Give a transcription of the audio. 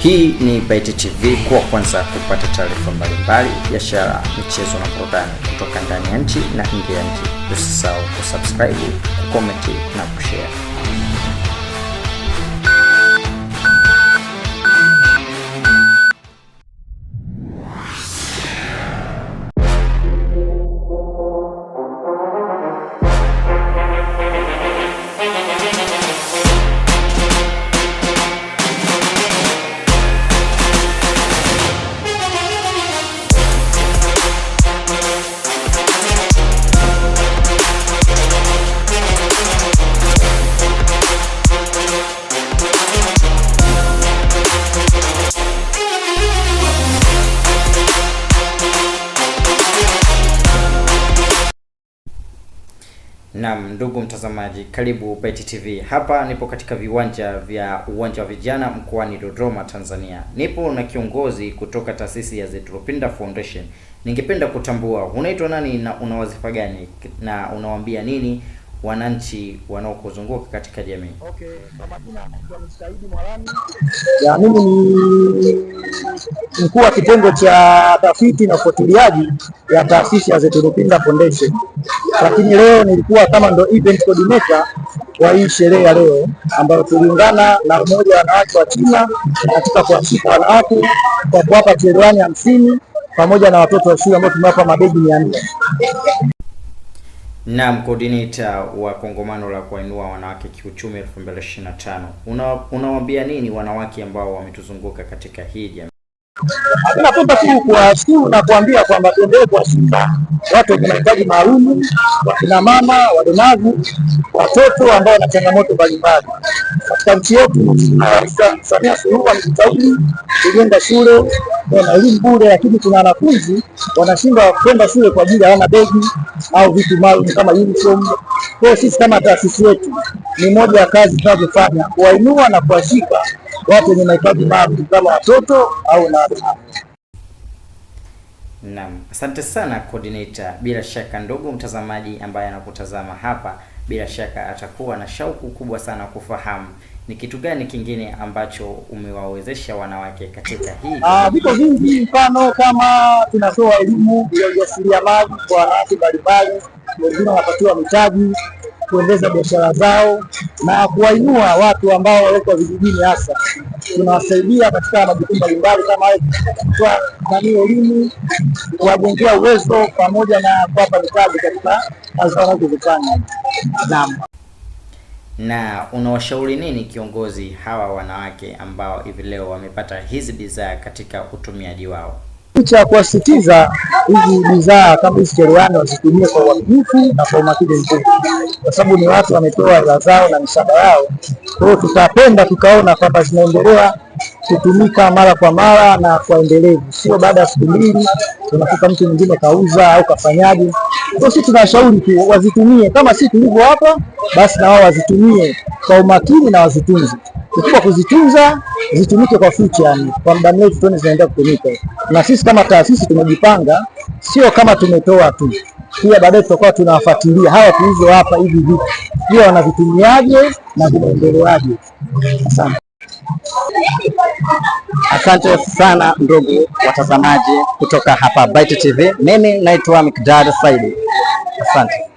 Hii ni Byte TV, kwa kwanza kupata taarifa mbalimbali, biashara, michezo na burudani kutoka ndani ya nchi na nje ya nchi. Usisahau kusubscribe, kucomment na kushare. Naam, ndugu mtazamaji, karibu Byte TV. Hapa nipo katika uwanja wa vijana mkoani Dodoma, Tanzania. Nipo na kiongozi kutoka taasisi ya Zetropinda Foundation. Ningependa kutambua unaitwa nani na una wazifa gani na unawaambia nini wananchi wanaokuzunguka katika jamii? Okay, kama jina ni Saidi Mwalani. Ya, mimi ni mkuu wa kitengo cha tafiti na ufuatiliaji ya taasisi ya Zetropinda Foundation. Lakini leo nilikuwa kama ndo event coordinator wa hii sherehe ya leo, ambayo tuliungana na mmoja wa wanawake wa China katika kuwashika wanawake kwa kuwapa cherehani 50 pamoja na watoto wa shule ambao tumewapa mabegi 400. Naam, coordinator wa kongamano la kuinua wanawake kiuchumi 2025. Unawaambia nini wanawake ambao wametuzunguka katika hii jamii? Napenda tu kuwashukuru na kuambia kwamba tuendelee kuwashika watu wenye mahitaji maalum, wakina mama, walemavu, watoto ambao wana changamoto mbalimbali katika nchi yetu. Samia Suluhu amejitahidi kujenga shule na elimu bure, lakini kuna wanafunzi wanashindwa kwenda shule kwa ajili hawana begi au vitu maalum kama uniform. Kwa sisi kama taasisi yetu, ni moja ya kazi tunazofanya kuwainua na kuwashika watu wenye mahitaji maalum kama watoto au na. Naam, asante sana coordinator. Bila shaka ndugu mtazamaji ambaye anakutazama hapa, bila shaka atakuwa na shauku kubwa sana kufahamu ni kitu gani kingine ambacho umewawezesha wanawake katika hii. Vitu vingi, mfano kama tunatoa elimu ya ujasiriamali kwa wanawake mbalimbali, wengine wanapatiwa mitaji kuendeza biashara zao na kuwainua watu ambao wako vijijini. Hasa tunawasaidia katika majukumu mbalimbali kama kutoa elimu, kuwajengea uwezo pamoja na kuwapa mitaji katika kazi wanazofanya. Naam. Na unawashauri nini kiongozi hawa wanawake ambao hivi leo wamepata hizi bidhaa katika utumiaji wao? Cha kuwasitiza hizi bidhaa kama hizi cherehani wasitumie kwa uaminifu na kwa umakini mkubwa, kwa sababu ni watu wametoa hela zao na misaada yao. Kwa hiyo tutapenda tukaona kwamba zinaendelea kutumika mara kwa mara na kwa endelevu, sio baada ya siku mbili unakuta mtu mwingine kauza au kafanyaje. Kwa sisi tunashauri tu wazitumie kama sisi tulivyo hapa, basi na wao wazitumie kwa umakini na wazitunze. Kwa kuzitunza zitumike kwa future, yani kwa muda mrefu tuone zinaendelea kutumika. Na sisi kama taasisi tumejipanga, sio kama tumetoa tu, pia baadaye tutakuwa tunawafuatilia hawa tulizo hapa hivi vitu pia wanavitumiaje na vinaendeleaje. Asante. Asante sana ndugu watazamaji kutoka hapa Byte TV. Mimi naitwa Mikdad Saidi. Asante.